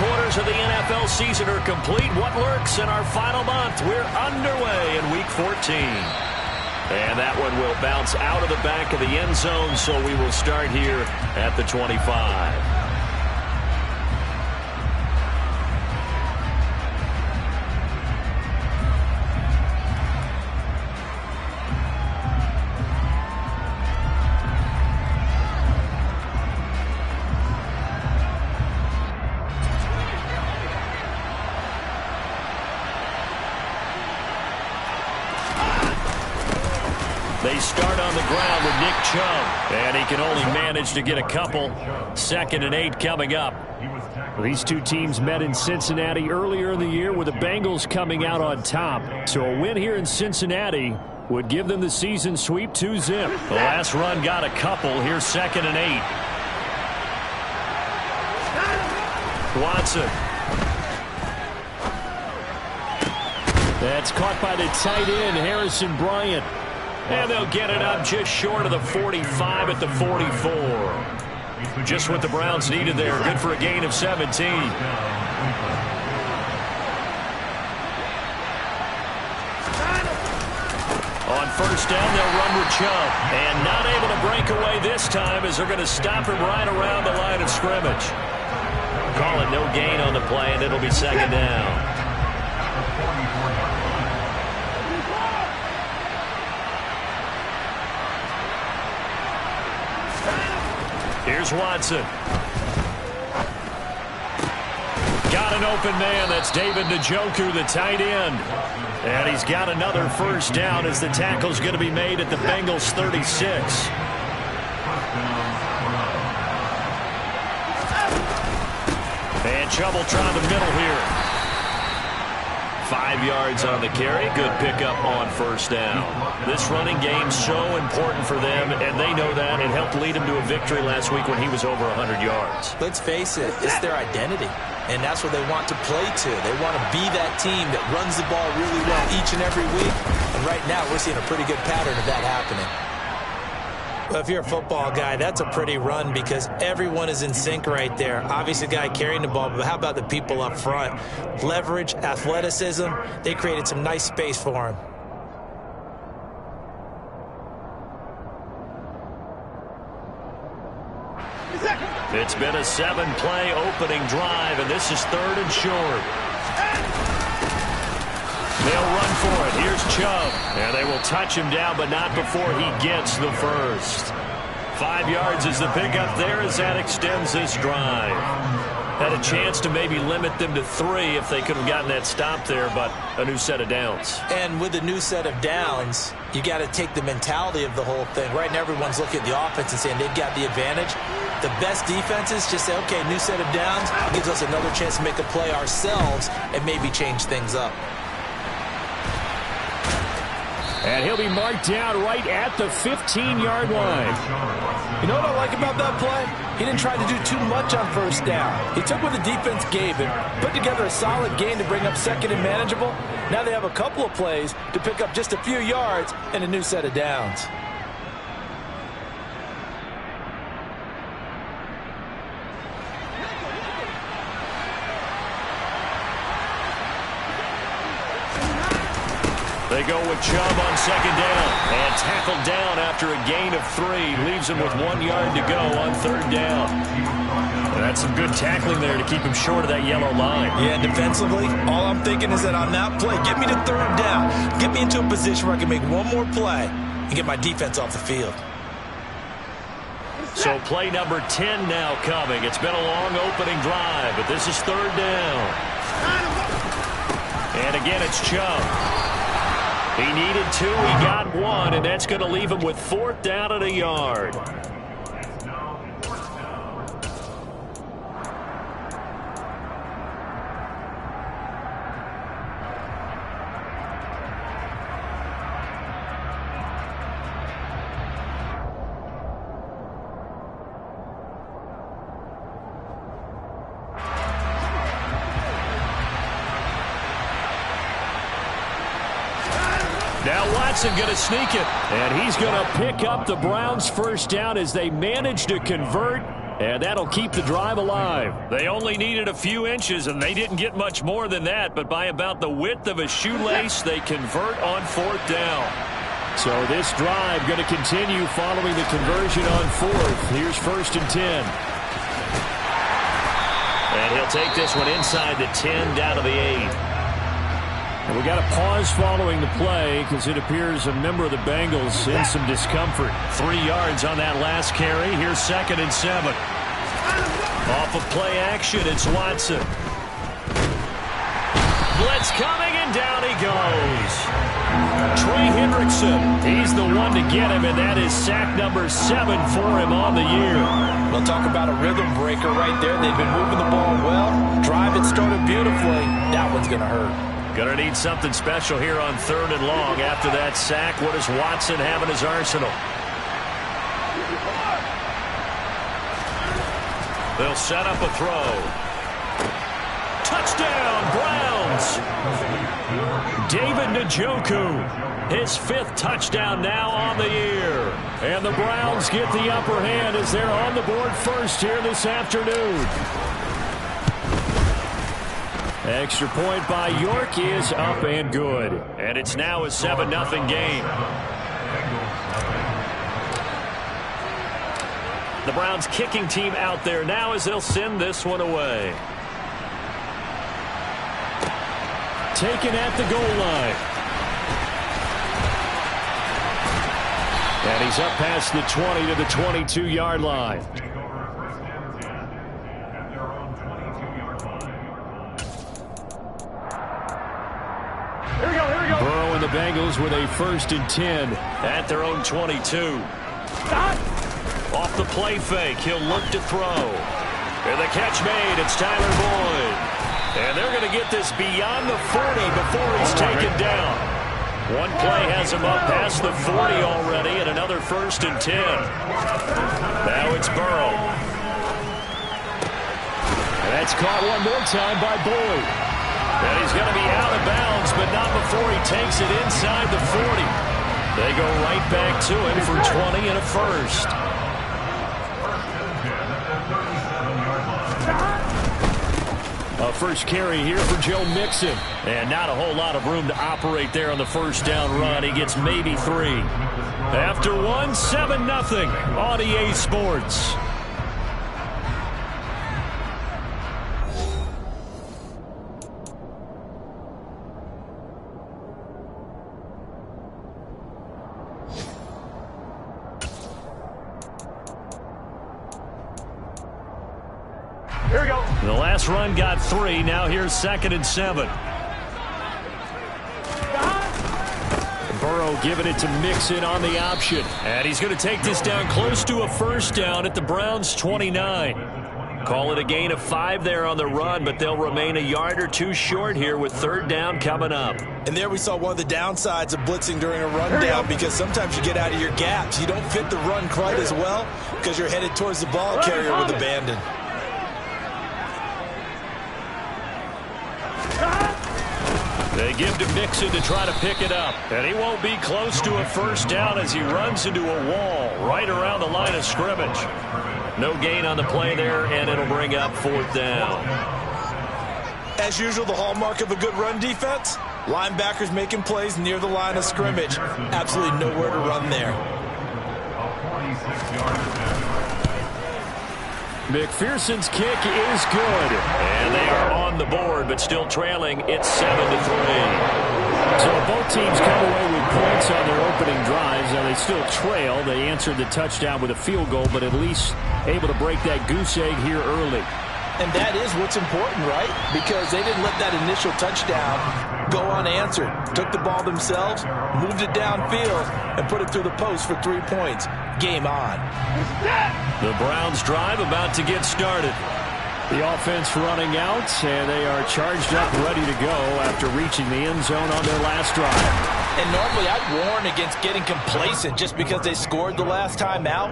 quarters of the NFL season are complete. What lurks in our final month? We're underway in Week 14. And that one will bounce out of the back of the end zone, so we will start here at the 25. They start on the ground with Nick Chubb, and he can only manage to get a couple. 2nd and 8 coming up. These two teams met in Cincinnati earlier in the year with the Bengals coming out on top. So a win here in Cincinnati would give them the season sweep 2-zip. The last run got a couple. Here's 2nd and 8. Watson. That's caught by the tight end, Harrison Bryant. And they'll get it up just short of the 45 at the 44. Just what the Browns needed there. Good for a gain of 17. On first down, they'll run with Chubb. And not able to break away this time as they're going to stop him right around the line of scrimmage. Call it no gain on the play, and it'll be 2nd down. Here's Watson. Got an open man. That's David Njoku, the tight end. And he's got another first down as the tackle's going to be made at the Bengals 36. And Chubb will try the middle here. 5 yards on the carry. Good pickup on first down. This running game's so important for them, and they know that. It helped lead him to a victory last week when he was over 100 yards. Let's face it, it's their identity, and that's what they want to play to. They want to be that team that runs the ball really well each and every week, and right now we're seeing a pretty good pattern of that happening. Well, if you're a football guy, that's a pretty run because everyone is in sync right there. Obviously, the guy carrying the ball, but how about the people up front? Leverage, athleticism, they created some nice space for him. It's been a 7-play opening drive, and this is 3rd and short. They'll run for it. Here's Chubb. And they will touch him down, but not before he gets the first. 5 yards is the pickup there as that extends this drive. Had a chance to maybe limit them to 3 if they could have gotten that stop there, but a new set of downs. And with a new set of downs, you got to take the mentality of the whole thing. Right now, everyone's looking at the offense and saying they've got the advantage. The best defenses just say, okay, new set of downs. It gives us another chance to make a play ourselves and maybe change things up. And he'll be marked down right at the 15-yard line. You know what I like about that play? He didn't try to do too much on first down. He took what the defense gave him, put together a solid game to bring up 2nd and manageable. Now they have a couple of plays to pick up just a few yards and a new set of downs. They go with Chubb on 2nd down and tackled down after a gain of 3. Leaves him with 1 yard to go on 3rd down. And that's some good tackling there to keep him short of that yellow line. Yeah, defensively, all I'm thinking is that on that play, get me to 3rd down. Get me into a position where I can make one more play and get my defense off the field. So play number 10 now coming. It's been a long opening drive, but this is 3rd down. And again, it's Chubb. He needed 2, he got 1, and that's going to leave him with 4th down and a yard. Now Watson going to sneak it, and he's going to pick up the Browns' first down as they manage to convert And that'll keep the drive alive. They only needed a few inches, and they didn't get much more than that. But by about the width of a shoelace, they convert on 4th down. So this drive going to continue following the conversion on 4th. Here's 1st and 10. And he'll take this one inside the 10 down to the 8. And we got a pause following the play because it appears a member of the Bengals in some discomfort. 3 yards on that last carry. Here's 2nd and 7. Off of play action, it's Watson. Blitz coming, and down he goes. Trey Hendrickson, he's the one to get him, and that is sack number 7 for him on the year. We'll talk about a rhythm breaker right there. They've been moving the ball well. Drive it started beautifully. That one's going to hurt. Going to need something special here on 3rd and long. After that sack, what does Watson have in his arsenal? They'll set up a throw. Touchdown, Browns! David Njoku, his 5th touchdown now on the year. And the Browns get the upper hand as they're on the board first here this afternoon. Extra point by York is up and good. And it's now a 7-0 game. The Browns kicking team out there now as they'll send this one away. Taken at the goal line. And he's up past the 20 to the 22-yard line. Burrow and the Bengals with a 1st and 10 at their own 22. Off the play fake, he'll look to throw. And the catch made, it's Tyler Boyd. And they're going to get this beyond the 40 before he's taken down. One play has him up past the 40 already, and another 1st and 10. Now it's Burrow. And that's caught one more time by Boyd. And he's going to be out of bounds, but not before he takes it inside the 40. They go right back to him for 20 and a 1st. A first carry here for Joe Mixon. And not a whole lot of room to operate there on the 1st down run. He gets maybe 3. After one, 7-0 on EA Sports. Here we go. The last run got 3. Now here's 2nd and 7. Burrow giving it to Mixon on the option. And he's going to take this down close to a 1st down at the Browns' 29. Call it a gain of 5 there on the run, but they'll remain a yard or 2 short here with 3rd down coming up. And there we saw one of the downsides of blitzing during a run down, because sometimes you get out of your gaps. You don't fit the run quite as well because you're headed towards the ball carrier with abandon. They give to Mixon to try to pick it up. And he won't be close to a 1st down as he runs into a wall right around the line of scrimmage. No gain on the play there, and it'll bring up 4th down. As usual, the hallmark of a good run defense, linebackers making plays near the line of scrimmage. Absolutely nowhere to run there. McPherson's kick is good. And they are on the board, but still trailing. It's 7-3. So both teams come away with points on their opening drives. Now they still trail. They answered the touchdown with a field goal, but at least able to break that goose egg here early. And that is what's important, right? Because they didn't let that initial touchdown go unanswered. Took the ball themselves, moved it downfield, and put it through the post for 3 points. Game on. The Browns drive about to get started. The offense running out, and they are charged up, ready to go after reaching the end zone on their last drive. And normally I'd warn against getting complacent just because they scored the last time out.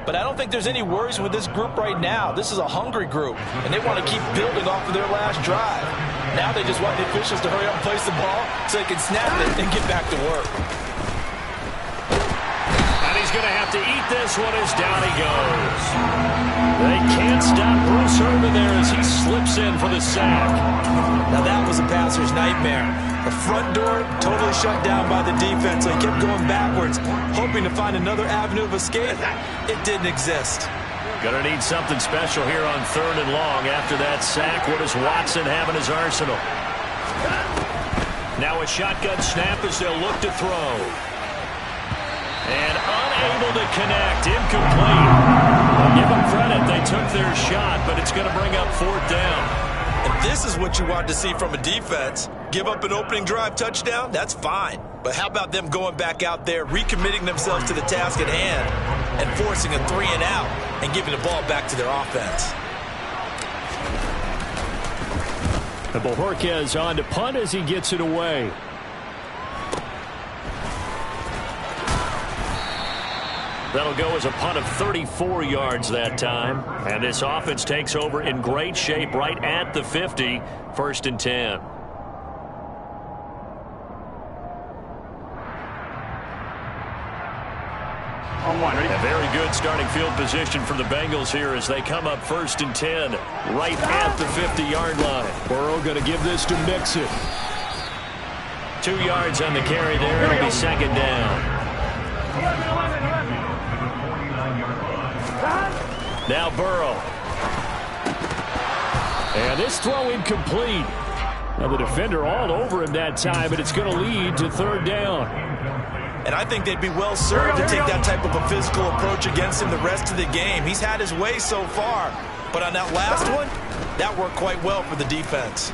But I don't think there's any worries with this group right now. This is a hungry group, and they want to keep building off of their last drive. Now they just want the officials to hurry up and place the ball so they can snap it and get back to work. And he's going to have to eat this one as down he goes. They can't stop Bruce Irvin there as he slips in for the sack. Now that was a passer's nightmare. The front door totally shut down by the defense, so he kept going backwards, hoping to find another avenue of escape. It didn't exist. Going to need something special here on 3rd and long. After that sack, what does Watson have in his arsenal? Now a shotgun snap as they'll look to throw. And unable to connect. Incomplete. I'll give them credit. They took their shot, but it's going to bring up 4th down. And this is what you want to see from a defense. Give up an opening drive touchdown, that's fine. But how about them going back out there, recommitting themselves to the task at hand, and forcing a 3 and out, and giving the ball back to their offense. And Bojorquez on to punt as he gets it away. That'll go as a punt of 34 yards that time. And this offense takes over in great shape right at the 50. 1st and 10. A very good starting field position for the Bengals here as they come up 1st and 10 right at the 50-yard line. Burrow going to give this to Mixon. 2 yards on the carry there. It'll be 2nd down. Now Burrow. And this throw incomplete. Now the defender all over him that time, but it's going to lead to 3rd down. And I think they'd be well served to take that type of a physical approach against him the rest of the game. He's had his way so far. But on that last one, that worked quite well for the defense.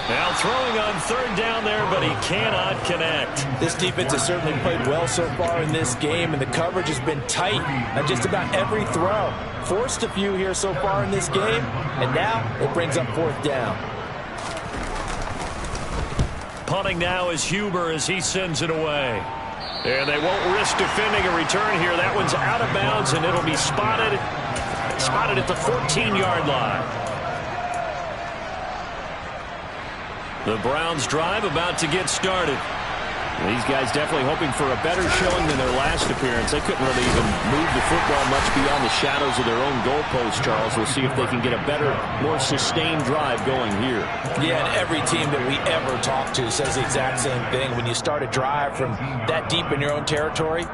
Now throwing on 3rd down there, but he cannot connect. This defense has certainly played well so far in this game, and the coverage has been tight on just about every throw. Forced a few here so far in this game, and now it brings up 4th down. Punting now is Huber as he sends it away. And they won't risk defending a return here. That one's out of bounds, and it'll be spotted at the 14-yard line. The Browns drive about to get started. These guys definitely hoping for a better showing than their last appearance. They couldn't really even move the football much beyond the shadows of their own goalpost, Charles. We'll see if they can get a better, more sustained drive going here. Yeah, and every team that we ever talk to says the exact same thing. When you start a drive from that deep in your own territory,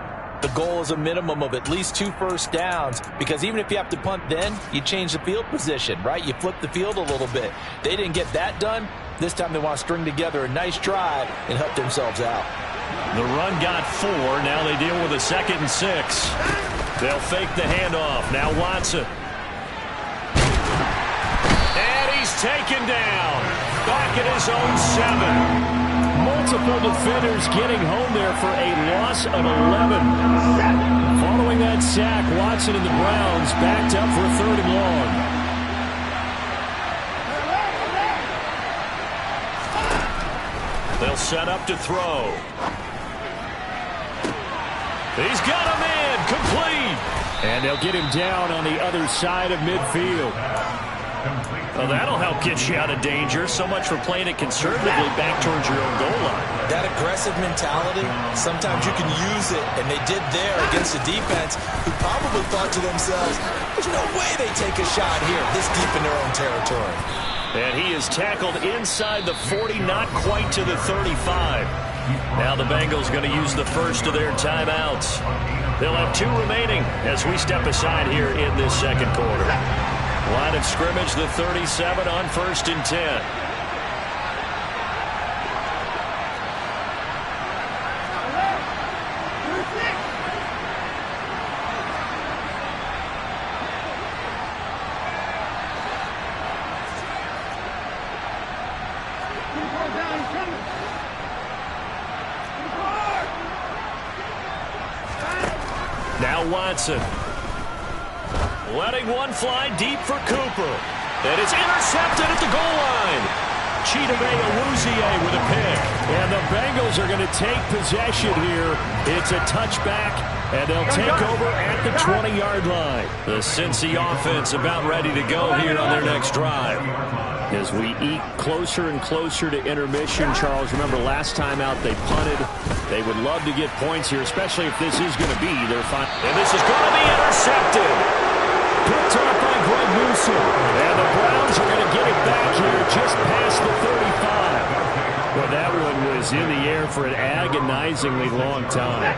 the goal is a minimum of at least 2 first downs, because even if you have to punt then, you change the field position, right? You flip the field a little bit. They didn't get that done. This time they want to string together a nice drive and help themselves out. The run got 4. Now they deal with a 2nd and 6. They'll fake the handoff. Now Watson. And he's taken down. Back at his own 7. Multiple defenders getting home there for a loss of 11. Following that sack, Watson and the Browns backed up for 3rd and long. They'll set up to throw. He's got him in. Complete. And they'll get him down on the other side of midfield. Well, that'll help get you out of danger. So much for playing it conservatively back towards your own goal line. That aggressive mentality, sometimes you can use it, and they did there against a defense who probably thought to themselves, there's no way they take a shot here this deep in their own territory. And he is tackled inside the 40, not quite to the 35. Now the Bengals going to use the first of their timeouts. They'll have 2 remaining as we step aside here in this 2nd quarter. Line of scrimmage, the 37 on 1st and 10. Now Watson. Letting one fly deep for Cooper. And it's intercepted at the goal line. Chidobe Awuzie with a pick. And the Bengals are going to take possession here. It's a touchback, and they'll take over at the 20-yard line. The Cincy offense about ready to go here on their next drive. As we eke closer and closer to intermission, Charles, remember last time out they punted. They would love to get points here, especially if this is going to be their final. And this is going to be intercepted. Picked off by Greg Newsome. And the Browns are going to get it back here just past the 35. Well, that one was in the air for an agonizingly long time.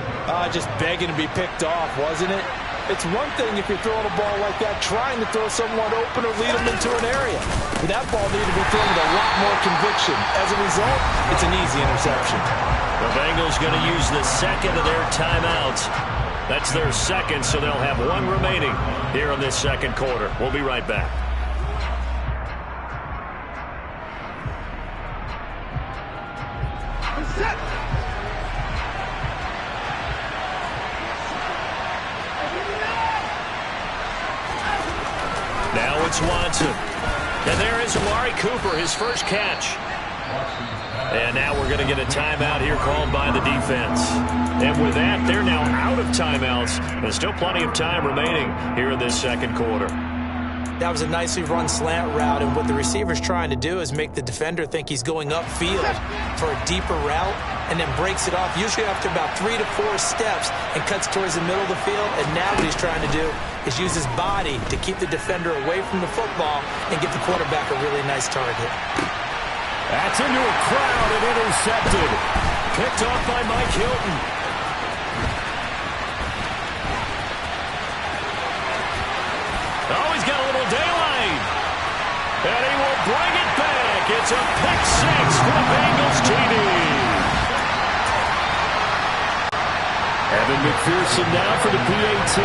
Just begging to be picked off, wasn't it? It's one thing if you're throwing a ball like that, trying to throw someone open or lead them into an area. But that ball needed to be thrown with a lot more conviction. As a result, it's an easy interception. The Bengals going to use the second of their timeouts. That's their second, so they'll have one remaining here in this second quarter. We'll be right back. Now it's Watson. And there is Amari Cooper, his first catch. And now we're going to get a timeout here called by the defense. And with that, they're now out of timeouts. There's still plenty of time remaining here in this second quarter. That was a nicely run slant route, and what the receiver's trying to do is make the defender think he's going upfield for a deeper route, and then breaks it off, usually after about 3 to 4 steps, and cuts towards the middle of the field. And now what he's trying to do is use his body to keep the defender away from the football and give the quarterback a really nice target. That's into a crowd and intercepted. Picked off by Mike Hilton. Oh, he's got a little daylight. And he will bring it back. It's a pick six for the Bengals TD. Evan McPherson now for the PAT.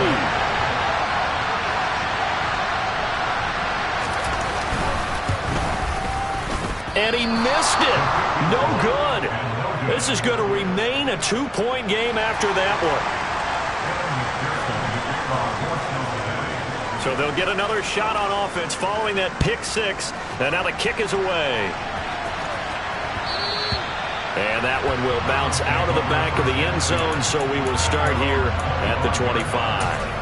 And he missed it. No good. This is going to remain a 2-point game after that one. So they'll get another shot on offense following that pick six. And now the kick is away. And that one will bounce out of the back of the end zone. So we will start here at the 25.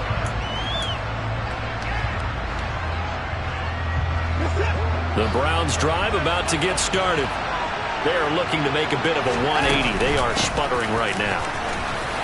The Browns drive about to get started. They're looking to make a bit of a 180. They are sputtering right now.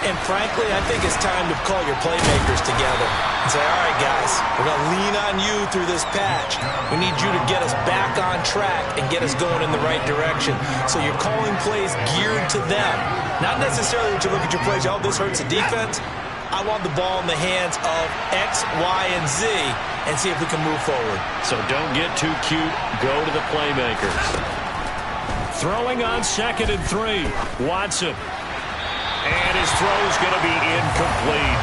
And frankly, I think it's time to call your playmakers together and say, all right, guys, we're going to lean on you through this patch. We need you to get us back on track and get us going in the right direction. So you're calling plays geared to them. Not necessarily that you look at your plays, oh, this hurts the defense. I want the ball in the hands of X, Y, and Z and see if we can move forward. So don't get too cute. Go to the playmakers. Throwing on 2nd and 3. Watson. And his throw is going to be incomplete.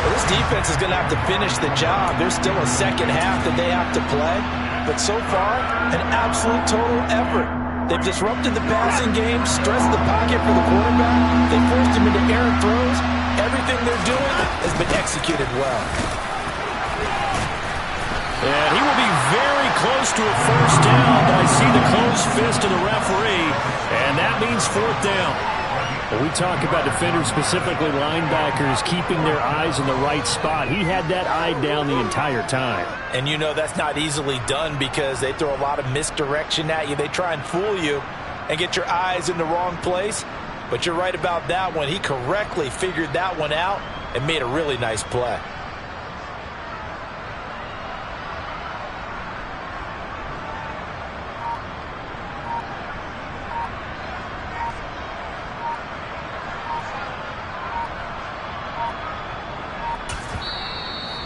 Well, this defense is going to have to finish the job. There's still a second half that they have to play. But so far, an absolute total effort. They've disrupted the passing game, stressed the pocket for the quarterback. They forced him into errant throws. Everything they're doing has been executed well. And he will be very close to a first down, but I see the closed fist of the referee, and that means 4th down. When we talk about defenders, specifically linebackers, keeping their eyes in the right spot, he had that eye down the entire time. And you know that's not easily done because they throw a lot of misdirection at you. They try and fool you and get your eyes in the wrong place. But you're right about that one. He correctly figured that one out and made a really nice play.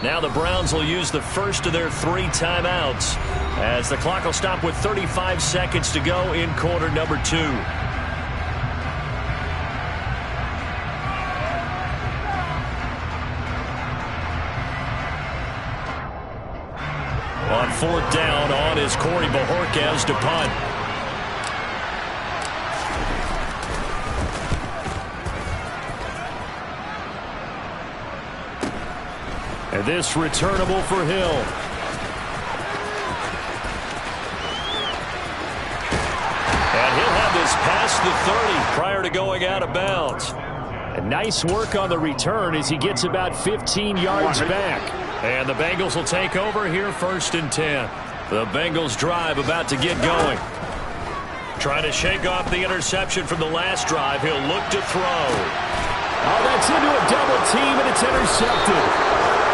Now the Browns will use the first of their 3 timeouts as the clock will stop with 35 seconds to go in quarter number 2. On 4th down, on is Corey Bojorquez to punt. And this returnable for Hill. And he'll have this past the 30 prior to going out of bounds. And nice work on the return as he gets about 15 yards back. And the Bengals will take over here 1st and 10. The Bengals drive about to get going. Trying to shake off the interception from the last drive. He'll look to throw. Oh, that's into a double team, and it's intercepted.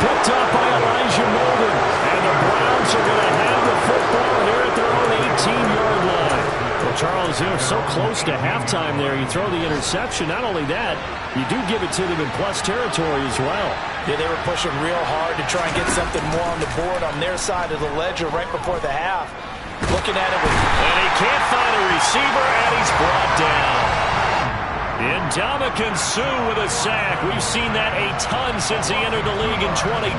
Picked up by Elijah Molden. And the Browns are going to have the football here at their own 18-yard line. Well, Charles, so close to halftime there. You throw the interception. Not only that, you do give it to them in plus territory as well. Yeah, they were pushing real hard to try and get something more on the board on their side of the ledger right before the half. Looking at it. And he can't find a receiver, and he's brought down. Ndamukong Suh with a sack. We've seen that a ton since he entered the league in 2010.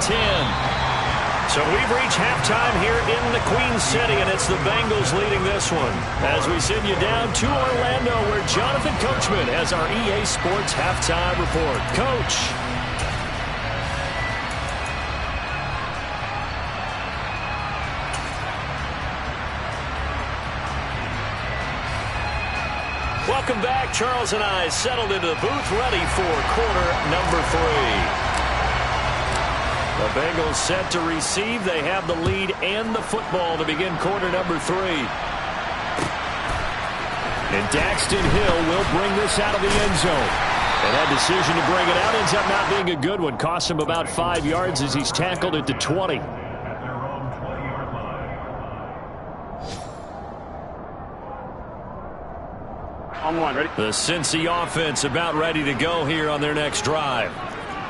So we've reached halftime here in the Queen City, and it's the Bengals leading this one. As we send you down to Orlando, where Jonathan Coachman has our EA Sports halftime report. Coach. Welcome back. Charles and I settled into the booth, ready for quarter number 3. The Bengals set to receive. They have the lead and the football to begin quarter number 3. And Daxton Hill will bring this out of the end zone. And that decision to bring it out ends up not being a good one. Costs him about 5 yards as he's tackled at the 20. On one, ready? The Cincy offense about ready to go here on their next drive.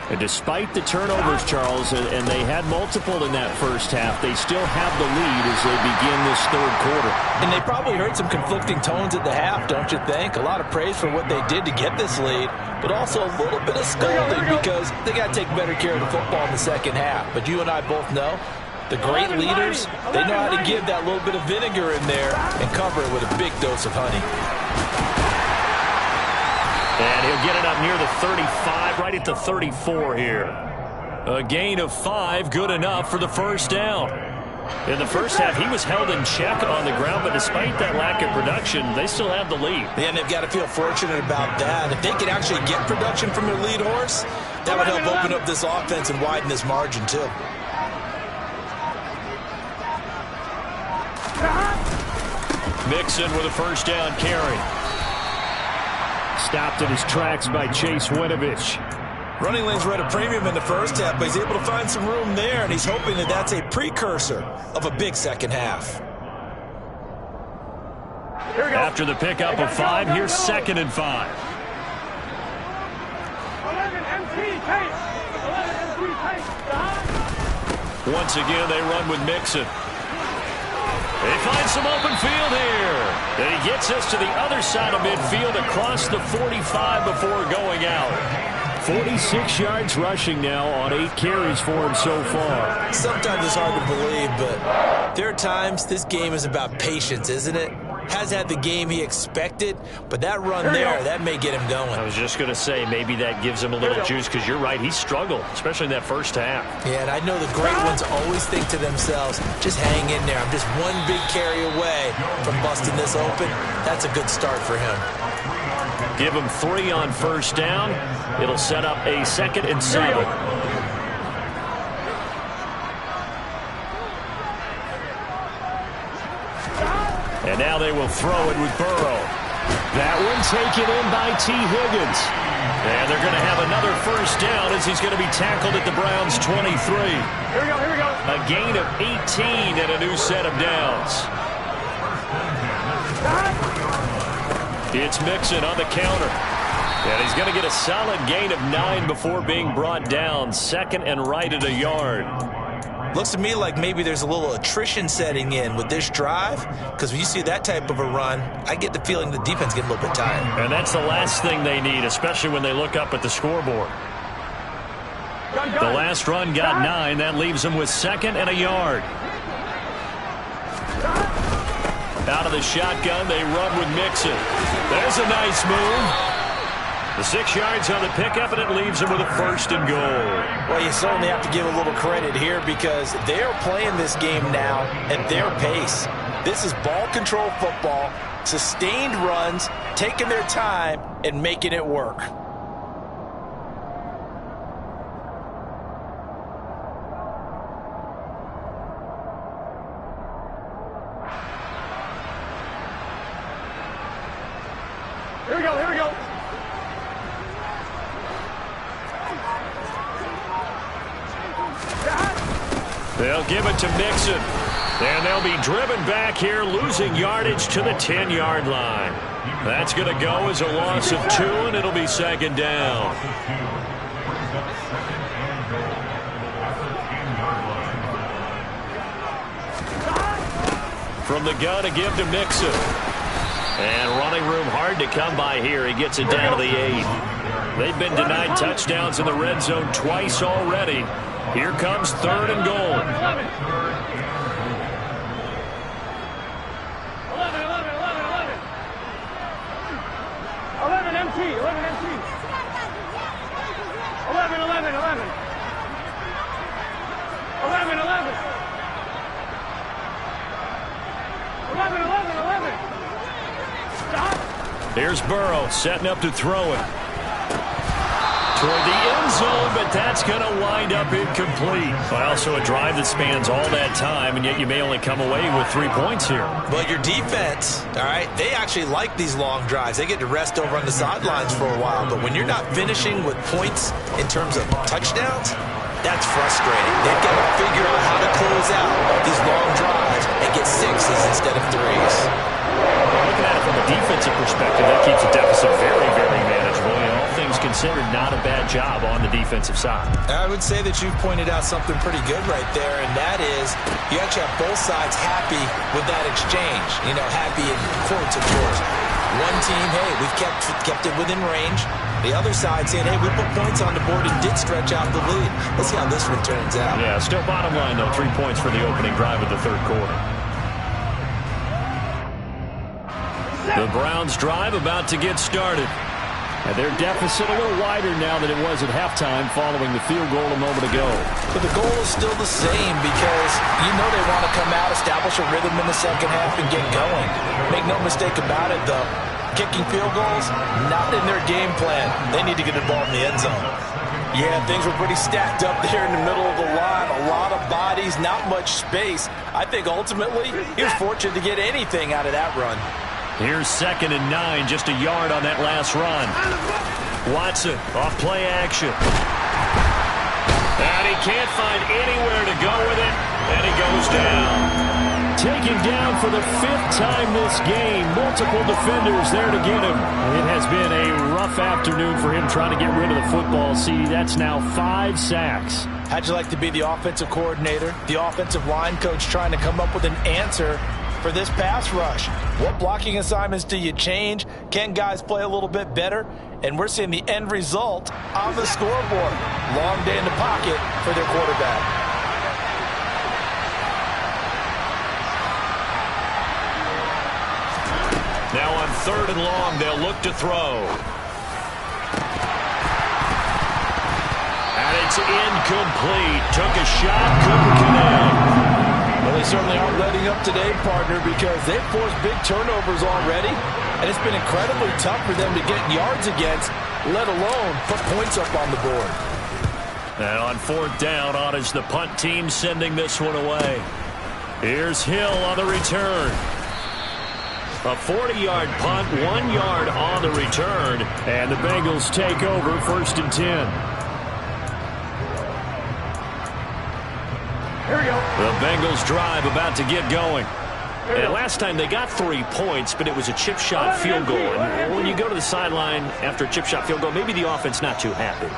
And despite the turnovers, Charles, and they had multiple in that first half, they still have the lead as they begin this third quarter. And they probably heard some conflicting tones at the half, don't you think? A lot of praise for what they did to get this lead, but also a little bit of scolding because they got to take better care of the football in the second half. But you and I both know the great leaders, they know how to give that little bit of vinegar in there and cover it with a big dose of honey. And he'll get it up near the 35, right at the 34 here. A gain of 5, good enough for the first down. In the first half, he was held in check on the ground, but despite that lack of production, they still have the lead. Yeah, and they've got to feel fortunate about that. If they could actually get production from their lead horse, that would help open up this offense and widen this margin, too. Mixon with a first down carry. Stopped in his tracks by Chase Winovich. Running lanes were at a premium in the first half, but he's able to find some room there, and he's hoping that that's a precursor of a big second half. After the pickup of 5, here's 2nd and 5. Once again, they run with Mixon. They find some open field here. And he gets us to the other side of midfield across the 45 before going out. 46 yards rushing now on 8 carries for him so far. Sometimes it's hard to believe, but there are times this game is about patience, isn't it? Has had the game he expected, but that run there, that may get him going. I was just going to say, maybe that gives him a little juice, because you're right, he struggled, especially in that first half. Yeah, and I know the great ones always think to themselves, just hang in there. I'm just one big carry away from busting this open. That's a good start for him. Give him 3 on first down. It'll set up a 2nd and 7. And now they will throw it with Burrow. That one taken in by T. Higgins. And they're going to have another first down as he's going to be tackled at the Browns' 23. Here we go, here we go. A gain of 18 and a new set of downs. It's Mixon on the counter. And he's going to get a solid gain of 9 before being brought down. 2nd and right at a yard. Looks to me like maybe there's a little attrition setting in with this drive, because when you see that type of a run, I get the feeling the defense getting a little bit tired. And that's the last thing they need, especially when they look up at the scoreboard. The last run got 9. That leaves them with 2nd and a yard. Out of the shotgun, they run with Mixon. There's a nice move. The 6 yards on the pickup, and it leaves them with a 1st and goal. Well, you certainly have to give a little credit here because they're playing this game now at their pace. This is ball control football. Sustained runs, taking their time, and making it work. Here we go, here we go. They'll give it to Mixon. And they'll be driven back here, losing yardage to the 10-yard line. That's going to go as a loss of 2, and it'll be second down. From the gun to give to Mixon. And running room hard to come by here. He gets it down to the 8. They've been denied touchdowns in the red zone twice already. Here comes 3rd and goal. 11 MT, 11 MT. 11, 11, 11. 11, 11. 11, 11, 11. Stop. Here's Burrow setting up to throw it. Toward the end zone, but that's going to wind up incomplete. Well, so a drive that spans all that time, and yet you may only come away with 3 points here. But your defense, all right, they actually like these long drives. They get to rest over on the sidelines for a while. But when you're not finishing with points in terms of touchdowns, that's frustrating. They've got to figure out how to close out these long drives and get 6s instead of 3s. Looking at it from a defensive perspective, that keeps the deficit very, very manageable. All things considered, not a bad job on the defensive side. I would say that you've pointed out something pretty good right there, and that is you actually have both sides happy with that exchange. You know, happy in quotes, of course. One team, hey, we've kept it within range. The other side saying, hey, we put points on the board and did stretch out the lead. Let's see how this one turns out. Yeah, still bottom line, though, 3 points for the opening drive of the third quarter. The Browns drive about to get started. And their deficit a little wider now than it was at halftime following the field goal a moment ago. But the goal is still the same because you know they want to come out, establish a rhythm in the second half, and get going. Make no mistake about it, though. Kicking field goals, not in their game plan. They need to get involved in the end zone. Yeah, things were pretty stacked up there in the middle of the line. A lot of bodies, not much space. I think ultimately he was fortunate to get anything out of that run. Here's 2nd and 9, just a yard on that last run. Watson off play action. And he can't find anywhere to go with it, and he goes down. Taken down for the 5th time this game. Multiple defenders there to get him. It has been a rough afternoon for him trying to get rid of the football. See, that's now 5 sacks. How'd you like to be the offensive coordinator, the offensive line coach trying to come up with an answer for this pass rush? What blocking assignments do you change? Can guys play a little bit better? And we're seeing the end result on the scoreboard. Long day in the pocket for their quarterback. Now on 3rd and long, they'll look to throw. And it's incomplete. Took a shot, couldn't connect. Well, they certainly aren't letting up today, partner, because they've forced big turnovers already, and it's been incredibly tough for them to get yards against, let alone put points up on the board. And on 4th down, on is the punt team sending this one away. Here's Hill on the return. A 40-yard punt, 1 yard on the return, and the Bengals take over 1st and 10. Here we go. The Bengals drive about to get going. And last time they got 3 points, but it was a chip shot field goal. And when you go to the sideline after a chip shot field goal, maybe the offense not too happy.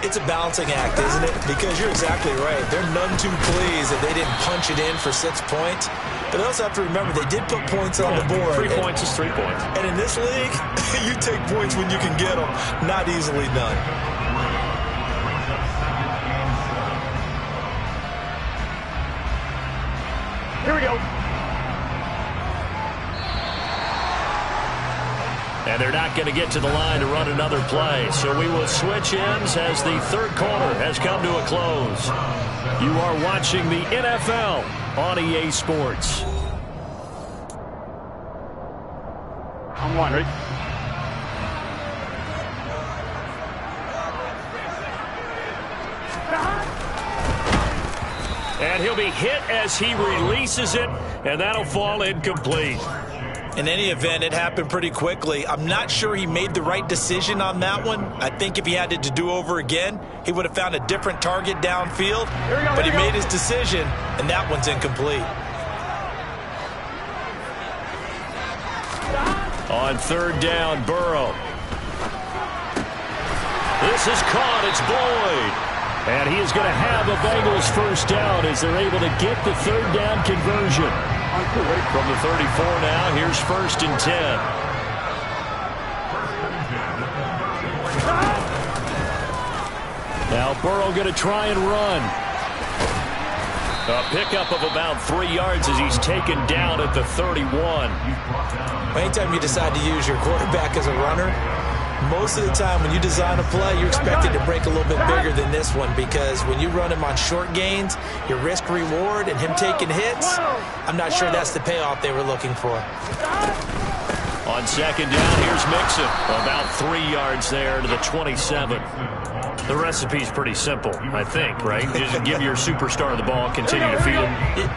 It's a balancing act, isn't it? Because you're exactly right. They're none too pleased that they didn't punch it in for 6 points. But they also have to remember they did put points on the board. 3 points is 3 points. And in this league, you take points when you can get them. Not easily done. Here we go. And they're not going to get to the line to run another play. So we will switch ends as the third quarter has come to a close. You are watching the NFL on EA Sports. and 1. Ready? And he'll be hit as he releases it, and that'll fall incomplete. In any event, it happened pretty quickly. I'm not sure he made the right decision on that one. I think if he had it to do over again, he would have found a different target downfield. But he made his decision, and that one's incomplete. On third down, Burrow. This is caught. It's Boyd. And he is going to have a Bengals first down as they're able to get the third down conversion. From the 34 now, here's 1st and 10. Now Burrow going to try and run. A pickup of about 3 yards as he's taken down at the 31. Anytime you decide to use your quarterback as a runner, most of the time when you design a play, you're expected to break a little bit bigger than this one, because when you run him on short gains, your risk-reward and him taking hits, I'm not sure that's the payoff they were looking for. On second down, here's Mixon. About 3 yards there to the 27. The recipe's pretty simple, I think, right? Just give your superstar the ball, continue to feed him.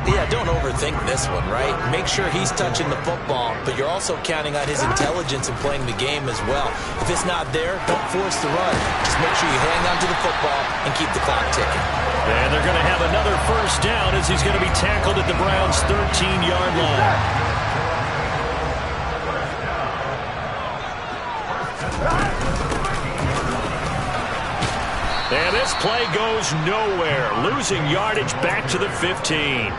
Yeah, don't overthink this one, right? Make sure he's touching the football, but you're also counting on his intelligence in playing the game as well. If it's not there, don't force the run. Just make sure you hang on to the football and keep the clock ticking. And they're going to have another first down as he's going to be tackled at the Browns' 13-yard line. And this play goes nowhere. Losing yardage back to the 15.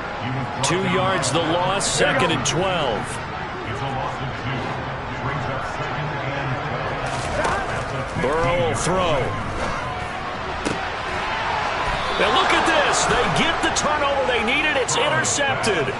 2 yards the loss, 2nd and 12. Burrow will throw. And look at this. They get the turnover they needed. It's intercepted.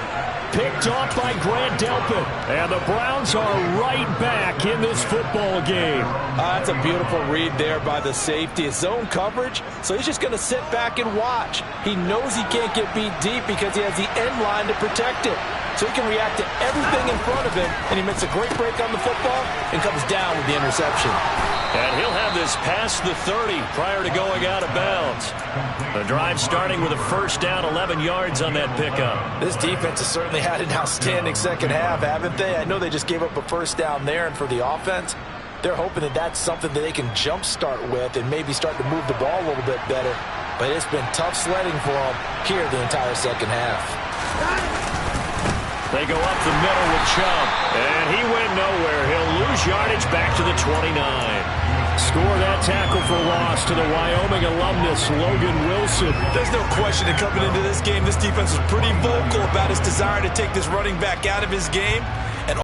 Picked off by Grant Delpit. And the Browns are right back in this football game. That's a beautiful read there by the safety. It's zone coverage, so he's just going to sit back and watch. He knows he can't get beat deep because he has the end line to protect it. So he can react to everything in front of him, and he makes a great break on the football and comes down with the interception. And he'll have this past the 30 prior to going out of bounds. The drive starting with a first down, 11 yards on that pickup. This defense has certainly had an outstanding second half, haven't they? I know they just gave up a first down there, and for the offense, they're hoping that that's something that they can jumpstart with and maybe start to move the ball a little bit better. But it's been tough sledding for them here the entire second half. They go up the middle with Chubb, and he went nowhere. He'll lose yardage back to the 29. Score that tackle for loss to the Wyoming alumnus, Logan Wilson. There's no question that coming into this game, this defense was pretty vocal about its desire to take this running back out of his game.